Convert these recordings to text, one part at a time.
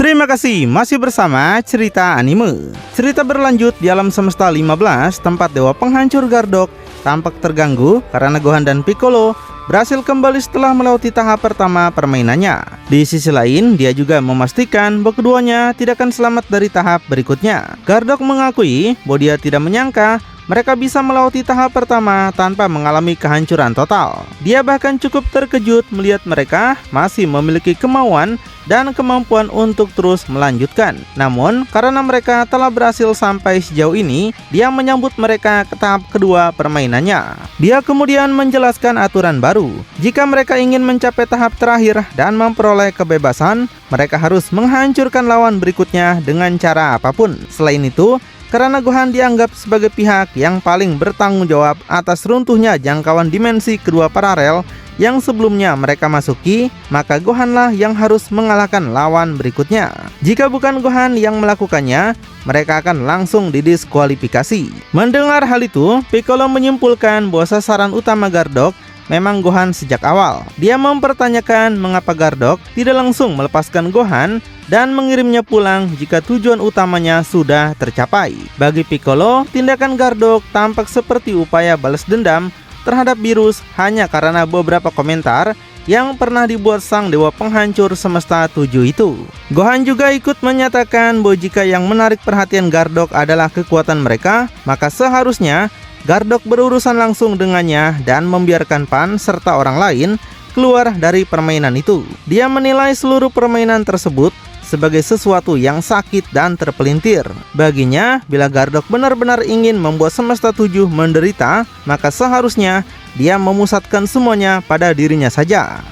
Terima kasih masih bersama Cerita Anime. Cerita berlanjut di alam semesta 15, tempat dewa penghancur Gardok tampak terganggu karena Gohan dan Piccolo berhasil kembali setelah melewati tahap pertama permainannya. Di sisi lain, dia juga memastikan bahwa keduanya tidak akan selamat dari tahap berikutnya. Gardok mengakui bahwa dia tidak menyangka mereka bisa melewati tahap pertama tanpa mengalami kehancuran total. Dia bahkan cukup terkejut melihat mereka masih memiliki kemauan dan kemampuan untuk terus melanjutkan. Namun, karena mereka telah berhasil sampai sejauh ini, dia menyambut mereka ke tahap kedua permainannya. Dia kemudian menjelaskan aturan baru. Jika mereka ingin mencapai tahap terakhir dan memperoleh kebebasan, mereka harus menghancurkan lawan berikutnya dengan cara apapun. Selain itu, karena Gohan dianggap sebagai pihak yang paling bertanggung jawab atas runtuhnya jangkauan dimensi kedua paralel yang sebelumnya mereka masuki, maka Gohanlah yang harus mengalahkan lawan berikutnya. Jika bukan Gohan yang melakukannya, mereka akan langsung didiskualifikasi. Mendengar hal itu, Piccolo menyimpulkan bahwa sasaran utama Gardok memang Gohan sejak awal. Dia mempertanyakan mengapa Gardok tidak langsung melepaskan Gohan dan mengirimnya pulang jika tujuan utamanya sudah tercapai. Bagi Piccolo, tindakan Gardok tampak seperti upaya balas dendam terhadap Beerus hanya karena beberapa komentar yang pernah dibuat sang dewa penghancur semesta 7 itu. Gohan juga ikut menyatakan bahwa jika yang menarik perhatian Gardok adalah kekuatan mereka, maka seharusnya Gardok berurusan langsung dengannya dan membiarkan Pan serta orang lain keluar dari permainan itu. Dia menilai seluruh permainan tersebut sebagai sesuatu yang sakit dan terpelintir. Baginya, bila Gardok benar-benar ingin membuat semesta 7 menderita, maka seharusnya dia memusatkan semuanya pada dirinya saja.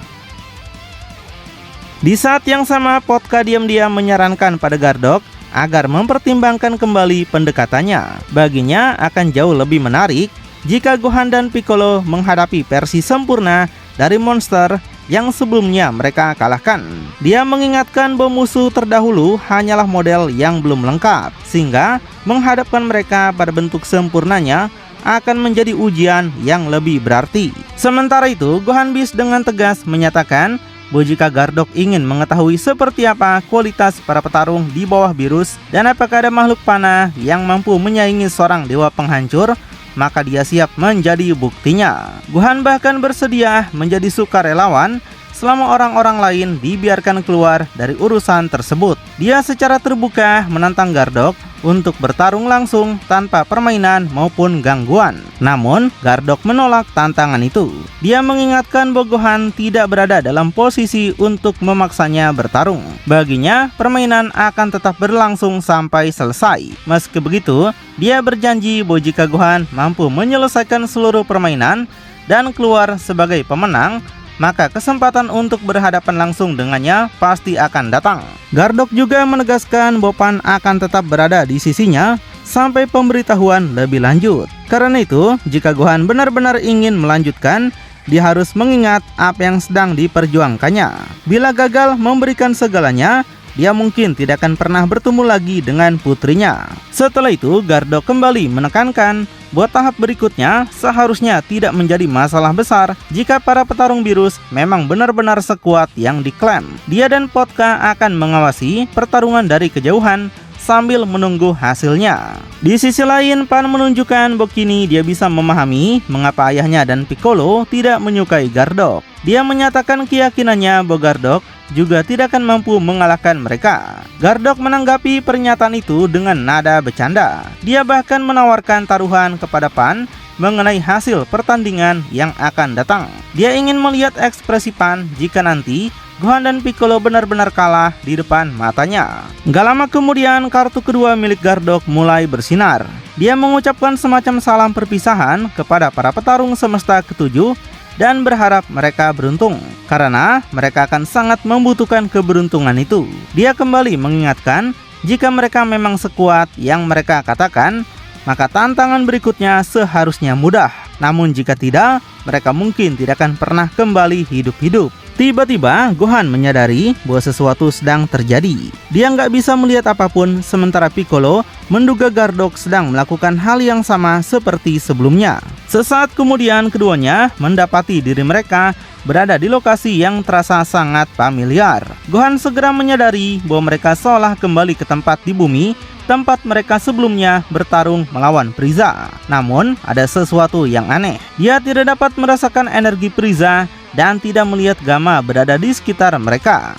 Di saat yang sama, Potka diam-diam menyarankan pada Gardok agar mempertimbangkan kembali pendekatannya. Baginya akan jauh lebih menarik jika Gohan dan Piccolo menghadapi versi sempurna dari monster yang sebelumnya mereka kalahkan. Dia mengingatkan bahwa musuh terdahulu hanyalah model yang belum lengkap, sehingga menghadapkan mereka pada bentuk sempurnanya akan menjadi ujian yang lebih berarti. Sementara itu, Gohan Beast dengan tegas menyatakan bahwa jika Gardok ingin mengetahui seperti apa kualitas para petarung di bawah Beerus dan apakah ada makhluk panah yang mampu menyaingi seorang dewa penghancur, maka dia siap menjadi buktinya. Gohan bahkan bersedia menjadi sukarelawan selama orang-orang lain dibiarkan keluar dari urusan tersebut. Dia secara terbuka menantang Gardok untuk bertarung langsung tanpa permainan maupun gangguan. Namun, Gardok menolak tantangan itu. Dia mengingatkan bahwa Gohan tidak berada dalam posisi untuk memaksanya bertarung. Baginya, permainan akan tetap berlangsung sampai selesai. Meski begitu, dia berjanji bahwa jika Gohan mampu menyelesaikan seluruh permainan dan keluar sebagai pemenang, maka kesempatan untuk berhadapan langsung dengannya pasti akan datang. Gardok juga menegaskan bahwa Pan akan tetap berada di sisinya sampai pemberitahuan lebih lanjut. Karena itu, jika Gohan benar-benar ingin melanjutkan, dia harus mengingat apa yang sedang diperjuangkannya. Bila gagal memberikan segalanya, dia mungkin tidak akan pernah bertemu lagi dengan putrinya. Setelah itu, Gardok kembali menekankan bahwa tahap berikutnya seharusnya tidak menjadi masalah besar jika para petarung Beerus memang benar-benar sekuat yang diklaim. Dia dan Potka akan mengawasi pertarungan dari kejauhan sambil menunggu hasilnya. Di sisi lain, Pan menunjukkan bahwa kini dia bisa memahami mengapa ayahnya dan Piccolo tidak menyukai Gardok. Dia menyatakan keyakinannya bahwa Gardok juga tidak akan mampu mengalahkan mereka. Gardok menanggapi pernyataan itu dengan nada bercanda. Dia bahkan menawarkan taruhan kepada Pan mengenai hasil pertandingan yang akan datang. Dia ingin melihat ekspresi Pan jika nanti Gohan dan Piccolo benar-benar kalah di depan matanya. Gak lama kemudian, kartu kedua milik Gardok mulai bersinar. Dia mengucapkan semacam salam perpisahan kepada para petarung semesta ketujuh dan berharap mereka beruntung, karena mereka akan sangat membutuhkan keberuntungan itu. Dia kembali mengingatkan, jika mereka memang sekuat yang mereka katakan, maka tantangan berikutnya seharusnya mudah. Namun jika tidak, mereka mungkin tidak akan pernah kembali hidup-hidup. Tiba-tiba, Gohan menyadari bahwa sesuatu sedang terjadi. Dia nggak bisa melihat apapun, sementara Piccolo menduga Gardok sedang melakukan hal yang sama seperti sebelumnya. Sesaat kemudian keduanya mendapati diri mereka berada di lokasi yang terasa sangat familiar. Gohan segera menyadari bahwa mereka seolah kembali ke tempat di bumi, tempat mereka sebelumnya bertarung melawan Frieza. Namun, ada sesuatu yang aneh. Dia tidak dapat merasakan energi Frieza dan tidak melihat Gamma berada di sekitar mereka.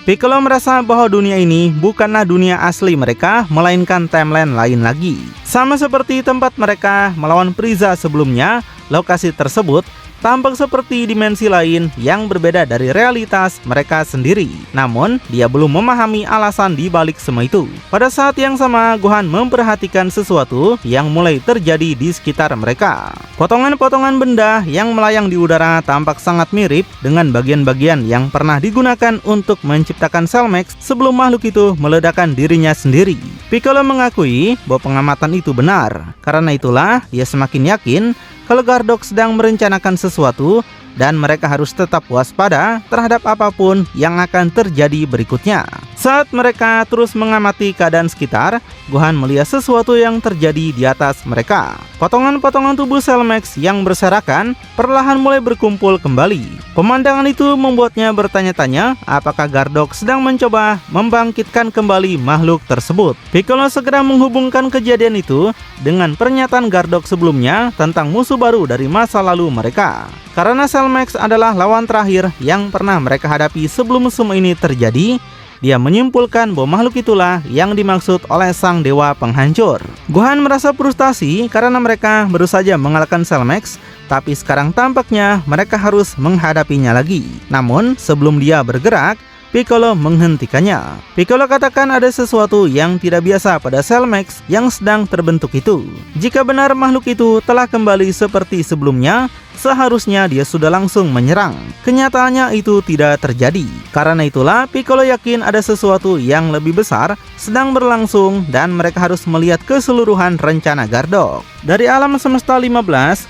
Piccolo merasa bahwa dunia ini bukanlah dunia asli mereka, melainkan timeline lain lagi. Sama seperti tempat mereka melawan Frieza sebelumnya, lokasi tersebut tampak seperti dimensi lain yang berbeda dari realitas mereka sendiri. Namun, dia belum memahami alasan di balik semua itu. Pada saat yang sama, Gohan memperhatikan sesuatu yang mulai terjadi di sekitar mereka. Potongan-potongan benda yang melayang di udara tampak sangat mirip dengan bagian-bagian yang pernah digunakan untuk menciptakan Cell Max sebelum makhluk itu meledakkan dirinya sendiri. Piccolo mengakui bahwa pengamatan itu benar. Karena itulah, ia semakin yakin kalau Gardock sedang merencanakan sesuatu dan mereka harus tetap waspada terhadap apapun yang akan terjadi berikutnya. Saat mereka terus mengamati keadaan sekitar, Gohan melihat sesuatu yang terjadi di atas mereka. Potongan-potongan tubuh Cell Max yang berserakan perlahan mulai berkumpul kembali. Pemandangan itu membuatnya bertanya-tanya apakah Gardock sedang mencoba membangkitkan kembali makhluk tersebut. Piccolo segera menghubungkan kejadian itu dengan pernyataan Gardock sebelumnya tentang musuh baru dari masa lalu mereka. Karena Cell Max adalah lawan terakhir yang pernah mereka hadapi sebelum semua ini terjadi, dia menyimpulkan bahwa makhluk itulah yang dimaksud oleh sang dewa penghancur. Gohan merasa frustasi karena mereka baru saja mengalahkan Cell Max, tapi sekarang tampaknya mereka harus menghadapinya lagi. Namun, sebelum dia bergerak, Piccolo menghentikannya. Piccolo katakan ada sesuatu yang tidak biasa pada Cell Max yang sedang terbentuk itu. Jika benar makhluk itu telah kembali seperti sebelumnya, seharusnya dia sudah langsung menyerang. Kenyataannya itu tidak terjadi. Karena itulah Piccolo yakin ada sesuatu yang lebih besar sedang berlangsung dan mereka harus melihat keseluruhan rencana Gardock. Dari alam semesta 15,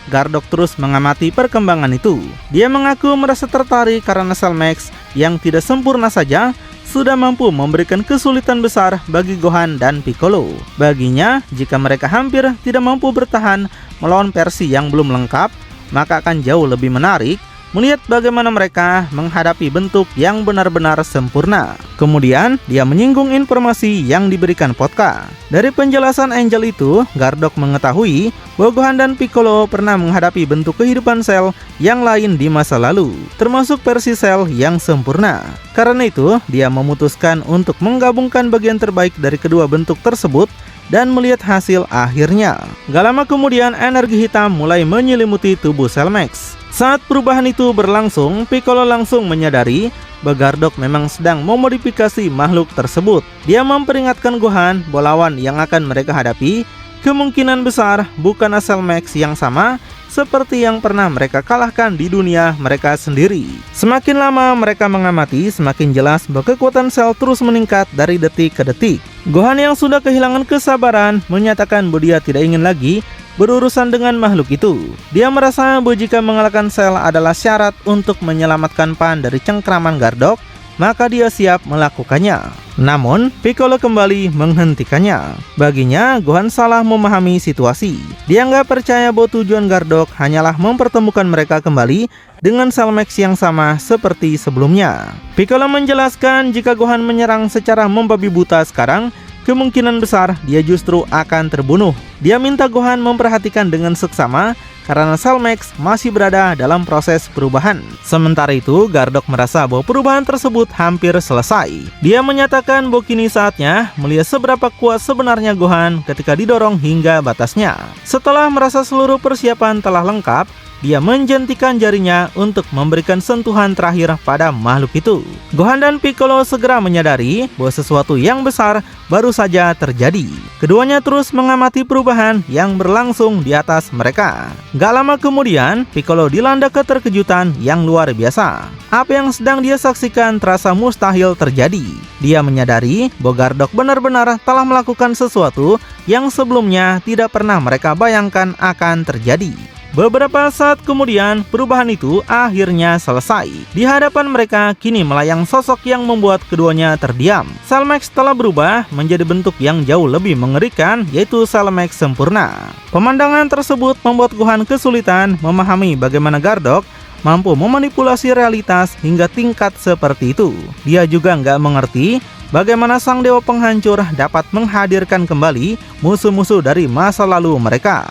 Gardock terus mengamati perkembangan itu. Dia mengaku merasa tertarik karena Cell Max yang tidak sempurna saja sudah mampu memberikan kesulitan besar bagi Gohan dan Piccolo. Baginya, jika mereka hampir tidak mampu bertahan melawan versi yang belum lengkap, maka akan jauh lebih menarik melihat bagaimana mereka menghadapi bentuk yang benar-benar sempurna. Kemudian, dia menyinggung informasi yang diberikan Potka. Dari penjelasan Angel itu, Gardock mengetahui bahwa Gohan dan Piccolo pernah menghadapi bentuk kehidupan Cell yang lain di masa lalu, termasuk versi Cell yang sempurna. Karena itu, dia memutuskan untuk menggabungkan bagian terbaik dari kedua bentuk tersebut dan melihat hasil akhirnya. Gak lama kemudian, energi hitam mulai menyelimuti tubuh Cell Max. Saat perubahan itu berlangsung, Piccolo langsung menyadari bahwa Gardock memang sedang memodifikasi makhluk tersebut. Dia memperingatkan Gohan bahwa lawan yang akan mereka hadapi kemungkinan besar bukanlah Cell Max yang sama seperti yang pernah mereka kalahkan di dunia mereka sendiri. Semakin lama mereka mengamati, semakin jelas bahwa kekuatan Cell terus meningkat dari detik ke detik. Gohan yang sudah kehilangan kesabaran menyatakan bahwa dia tidak ingin lagi berurusan dengan makhluk itu. Dia merasa bahwa jika mengalahkan Cell adalah syarat untuk menyelamatkan Pan dari cengkraman Gardock, maka dia siap melakukannya. Namun, Piccolo kembali menghentikannya. Baginya, Gohan salah memahami situasi. Dia nggak percaya bahwa tujuan Gardock hanyalah mempertemukan mereka kembali dengan Cell Max yang sama seperti sebelumnya. Piccolo menjelaskan jika Gohan menyerang secara membabi buta sekarang, kemungkinan besar dia justru akan terbunuh. Dia minta Gohan memperhatikan dengan seksama karena Cell Max masih berada dalam proses perubahan. Sementara itu, Gardock merasa bahwa perubahan tersebut hampir selesai. Dia menyatakan bahwa kini saatnya melihat seberapa kuat sebenarnya Gohan ketika didorong hingga batasnya. Setelah merasa seluruh persiapan telah lengkap, dia menjentikan jarinya untuk memberikan sentuhan terakhir pada makhluk itu. Gohan dan Piccolo segera menyadari bahwa sesuatu yang besar baru saja terjadi. Keduanya terus mengamati perubahan yang berlangsung di atas mereka. Gak lama kemudian, Piccolo dilanda keterkejutan yang luar biasa. Apa yang sedang dia saksikan terasa mustahil terjadi. Dia menyadari bahwa Gardock benar-benar telah melakukan sesuatu yang sebelumnya tidak pernah mereka bayangkan akan terjadi. Beberapa saat kemudian, perubahan itu akhirnya selesai. Di hadapan mereka kini melayang sosok yang membuat keduanya terdiam. Selmax telah berubah menjadi bentuk yang jauh lebih mengerikan, yaitu Selmax sempurna. Pemandangan tersebut membuat Gohan kesulitan memahami bagaimana Gardock mampu memanipulasi realitas hingga tingkat seperti itu. Dia juga nggak mengerti bagaimana sang dewa penghancur dapat menghadirkan kembali musuh-musuh dari masa lalu mereka.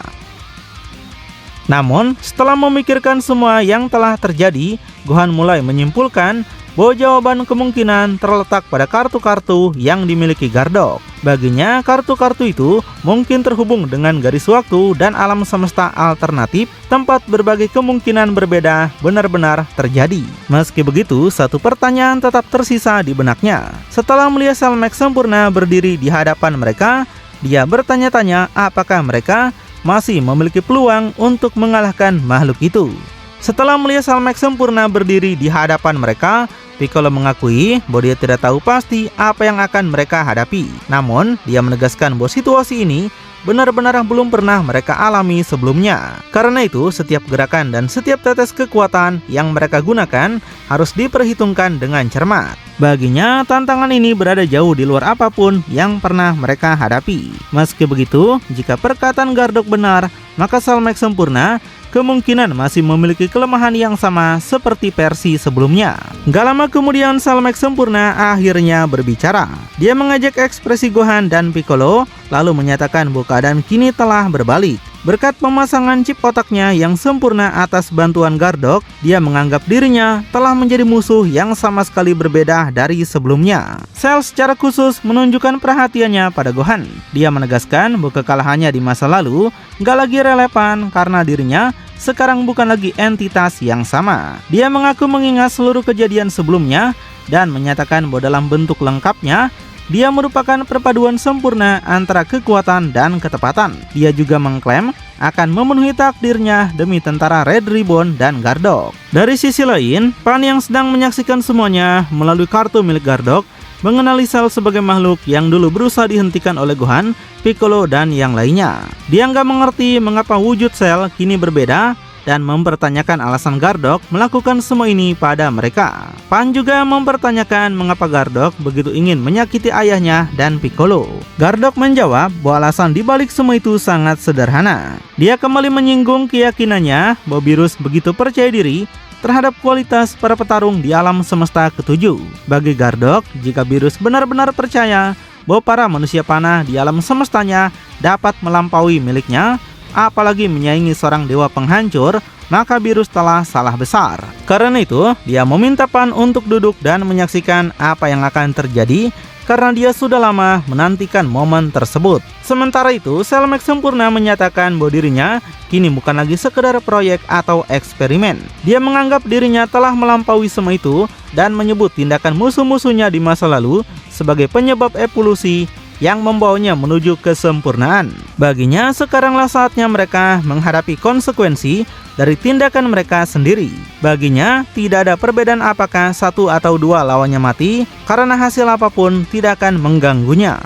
Namun, setelah memikirkan semua yang telah terjadi, Gohan mulai menyimpulkan bahwa jawaban kemungkinan terletak pada kartu-kartu yang dimiliki Gardock. Baginya, kartu-kartu itu mungkin terhubung dengan garis waktu dan alam semesta alternatif, tempat berbagai kemungkinan berbeda benar-benar terjadi. Meski begitu, satu pertanyaan tetap tersisa di benaknya. Setelah melihat Selmax sempurna berdiri di hadapan mereka, dia bertanya-tanya apakah mereka masih memiliki peluang untuk mengalahkan makhluk itu. Setelah melihat Selmax sempurna berdiri di hadapan mereka, Piccolo mengakui bahwa dia tidak tahu pasti apa yang akan mereka hadapi. Namun, dia menegaskan bahwa situasi ini benar-benar belum pernah mereka alami sebelumnya. Karena itu, setiap gerakan dan setiap tetes kekuatan yang mereka gunakan harus diperhitungkan dengan cermat. Baginya, tantangan ini berada jauh di luar apapun yang pernah mereka hadapi. Meski begitu, jika perkataan Gardock benar, maka Selmax sempurna kemungkinan masih memiliki kelemahan yang sama seperti versi sebelumnya. Gak lama kemudian, Selmax sempurna akhirnya berbicara. Dia mengajak ekspresi Gohan dan Piccolo, lalu menyatakan bahwa keadaan kini telah berbalik. Berkat pemasangan chip otaknya yang sempurna atas bantuan Gardock, dia menganggap dirinya telah menjadi musuh yang sama sekali berbeda dari sebelumnya. Cell secara khusus menunjukkan perhatiannya pada Gohan. Dia menegaskan bahwa kekalahannya di masa lalu gak lagi relevan karena dirinya sekarang bukan lagi entitas yang sama. Dia mengaku mengingat seluruh kejadian sebelumnya dan menyatakan bahwa dalam bentuk lengkapnya, dia merupakan perpaduan sempurna antara kekuatan dan ketepatan. Dia juga mengklaim akan memenuhi takdirnya demi tentara Red Ribbon dan Gardock. Dari sisi lain, Pan yang sedang menyaksikan semuanya melalui kartu milik Gardock mengenali Cell sebagai makhluk yang dulu berusaha dihentikan oleh Gohan, Piccolo, dan yang lainnya. Dia nggak mengerti mengapa wujud Cell kini berbeda dan mempertanyakan alasan Gardock melakukan semua ini pada mereka. Pan juga mempertanyakan mengapa Gardock begitu ingin menyakiti ayahnya dan Piccolo. Gardock menjawab bahwa alasan dibalik semua itu sangat sederhana. Dia kembali menyinggung keyakinannya bahwa Beerus begitu percaya diri terhadap kualitas para petarung di alam semesta ketujuh. Bagi Gardock, jika Beerus benar-benar percaya bahwa para manusia panah di alam semestanya dapat melampaui miliknya, apalagi menyaingi seorang dewa penghancur, maka Beerus telah salah besar. Karena itu, dia meminta Pan untuk duduk dan menyaksikan apa yang akan terjadi karena dia sudah lama menantikan momen tersebut. Sementara itu, Selmax sempurna menyatakan bahwa dirinya kini bukan lagi sekedar proyek atau eksperimen. Dia menganggap dirinya telah melampaui semua itu dan menyebut tindakan musuh-musuhnya di masa lalu sebagai penyebab evolusi yang membawanya menuju kesempurnaan. Baginya, sekaranglah saatnya mereka menghadapi konsekuensi dari tindakan mereka sendiri. Baginya, tidak ada perbedaan apakah satu atau dua lawannya mati, karena hasil apapun tidak akan mengganggunya.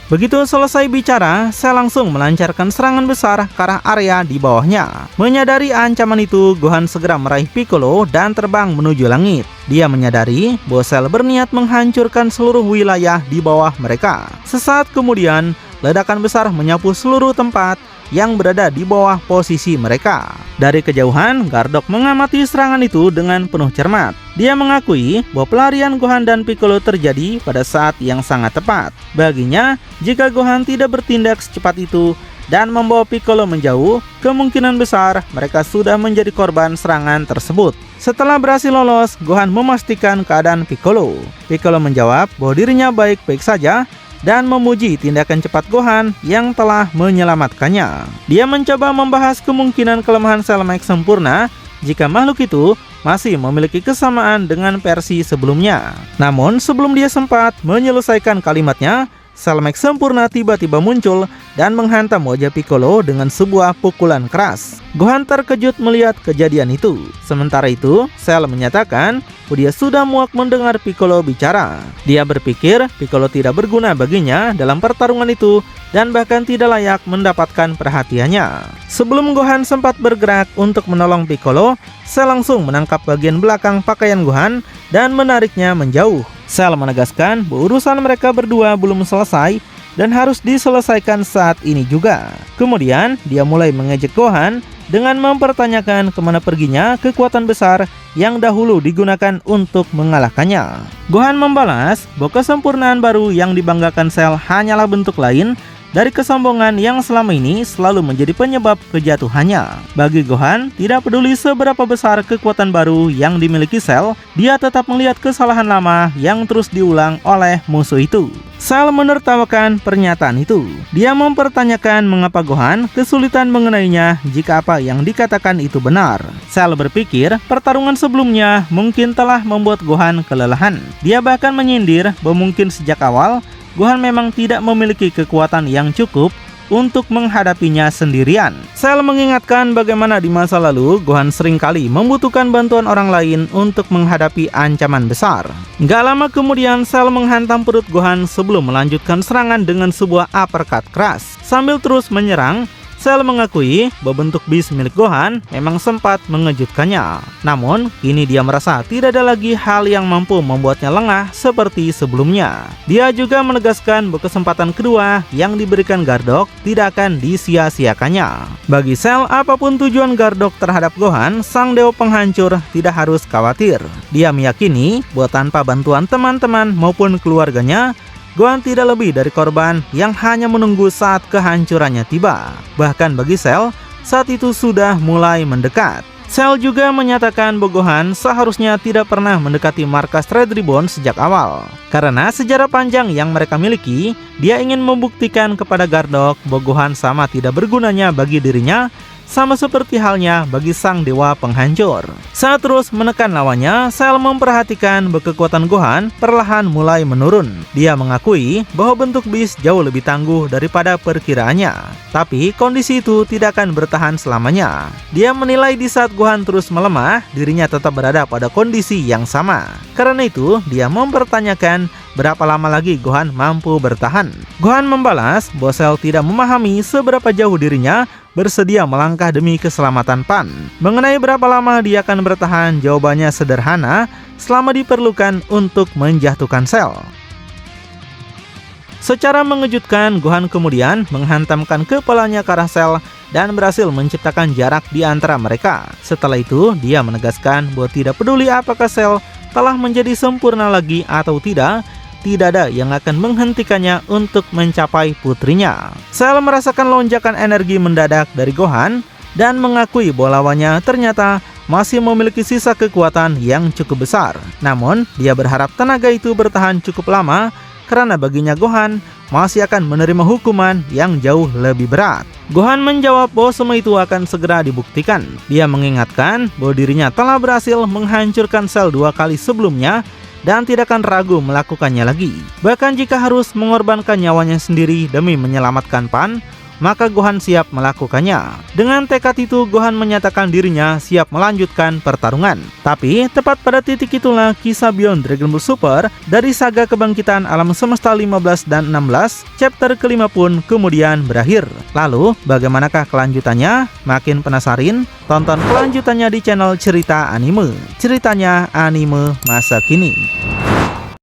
Begitu selesai bicara, saya langsung melancarkan serangan besar ke arah area di bawahnya. Menyadari ancaman itu, Gohan segera meraih Piccolo dan terbang menuju langit. Dia menyadari bahwa Cell berniat menghancurkan seluruh wilayah di bawah mereka. Sesaat kemudian, ledakan besar menyapu seluruh tempat yang berada di bawah posisi mereka. Dari kejauhan, Gardock mengamati serangan itu dengan penuh cermat. Dia mengakui bahwa pelarian Gohan dan Piccolo terjadi pada saat yang sangat tepat. Baginya, jika Gohan tidak bertindak secepat itu dan membawa Piccolo menjauh, kemungkinan besar mereka sudah menjadi korban serangan tersebut. Setelah berhasil lolos, Gohan memastikan keadaan Piccolo. Piccolo menjawab bahwa dirinya baik-baik saja dan memuji tindakan cepat Gohan yang telah menyelamatkannya. Dia mencoba membahas kemungkinan kelemahan Selmax sempurna jika makhluk itu masih memiliki kesamaan dengan versi sebelumnya. Namun sebelum dia sempat menyelesaikan kalimatnya, Cell Max sempurna tiba-tiba muncul dan menghantam wajah Piccolo dengan sebuah pukulan keras. Gohan terkejut melihat kejadian itu. Sementara itu, Cell menyatakan bahwa dia sudah muak mendengar Piccolo bicara. Dia berpikir Piccolo tidak berguna baginya dalam pertarungan itu dan bahkan tidak layak mendapatkan perhatiannya. Sebelum Gohan sempat bergerak untuk menolong Piccolo, Cell langsung menangkap bagian belakang pakaian Gohan dan menariknya menjauh. Cell menegaskan bahwa urusan mereka berdua belum selesai dan harus diselesaikan saat ini juga. Kemudian dia mulai mengejek Gohan dengan mempertanyakan kemana perginya kekuatan besar yang dahulu digunakan untuk mengalahkannya. Gohan membalas bahwa kesempurnaan baru yang dibanggakan Cell hanyalah bentuk lain dari kesombongan yang selama ini selalu menjadi penyebab kejatuhannya. Bagi Gohan, tidak peduli seberapa besar kekuatan baru yang dimiliki Cell, dia tetap melihat kesalahan lama yang terus diulang oleh musuh itu. Cell menertawakan pernyataan itu. Dia mempertanyakan mengapa Gohan kesulitan mengenainya jika apa yang dikatakan itu benar. Cell berpikir pertarungan sebelumnya mungkin telah membuat Gohan kelelahan. Dia bahkan menyindir bahwa mungkin sejak awal Gohan memang tidak memiliki kekuatan yang cukup untuk menghadapinya sendirian. Cell mengingatkan bagaimana di masa lalu Gohan seringkali membutuhkan bantuan orang lain untuk menghadapi ancaman besar. Gak lama kemudian Cell menghantam perut Gohan sebelum melanjutkan serangan dengan sebuah uppercut keras. Sambil terus menyerang, Cell mengakui bahwa bentuk Beast milik Gohan memang sempat mengejutkannya. Namun, kini dia merasa tidak ada lagi hal yang mampu membuatnya lengah seperti sebelumnya. Dia juga menegaskan bahwa kesempatan kedua yang diberikan Gardock tidak akan disia-siakannya. Bagi Cell, apapun tujuan Gardock terhadap Gohan, sang dewa penghancur tidak harus khawatir. Dia meyakini bahwa tanpa bantuan teman-teman maupun keluarganya, Gohan tidak lebih dari korban yang hanya menunggu saat kehancurannya tiba. Bahkan bagi Cell, saat itu sudah mulai mendekat. Cell juga menyatakan bahwa Gohan seharusnya tidak pernah mendekati markas Red Ribbon sejak awal. Karena sejarah panjang yang mereka miliki, dia ingin membuktikan kepada Gardock bahwa Gohan sama tidak bergunanya bagi dirinya, sama seperti halnya bagi sang dewa penghancur. Saat terus menekan lawannya, Cell memperhatikan bahwa kekuatan Gohan perlahan mulai menurun. Dia mengakui bahwa bentuk Beast jauh lebih tangguh daripada perkiraannya. Tapi kondisi itu tidak akan bertahan selamanya. Dia menilai di saat Gohan terus melemah, dirinya tetap berada pada kondisi yang sama. Karena itu, dia mempertanyakan berapa lama lagi Gohan mampu bertahan. Gohan membalas bahwa Cell tidak memahami seberapa jauh dirinya bersedia melangkah demi keselamatan Pan. Mengenai berapa lama dia akan bertahan, jawabannya sederhana, selama diperlukan untuk menjatuhkan Cell. Secara mengejutkan, Gohan kemudian menghantamkan kepalanya ke arah Cell dan berhasil menciptakan jarak di antara mereka. Setelah itu, dia menegaskan bahwa tidak peduli apakah Cell telah menjadi sempurna lagi atau tidak ada yang akan menghentikannya untuk mencapai putrinya. Cell merasakan lonjakan energi mendadak dari Gohan dan mengakui bahwa lawannya ternyata masih memiliki sisa kekuatan yang cukup besar. Namun, dia berharap tenaga itu bertahan cukup lama karena baginya Gohan masih akan menerima hukuman yang jauh lebih berat. Gohan menjawab bahwa semua itu akan segera dibuktikan. Dia mengingatkan bahwa dirinya telah berhasil menghancurkan Cell 2 kali sebelumnya dan tidak akan ragu melakukannya lagi. Bahkan jika harus mengorbankan nyawanya sendiri demi menyelamatkan Pan, maka Gohan siap melakukannya. Dengan tekad itu, Gohan menyatakan dirinya siap melanjutkan pertarungan. Tapi tepat pada titik itulah kisah Beyond Dragon Ball Super dari saga kebangkitan alam semesta 15 dan 16 chapter kelima pun kemudian berakhir. Lalu bagaimanakah kelanjutannya? Makin penasaran? Tonton kelanjutannya di channel Cerita Anime. Ceritanya anime masa kini.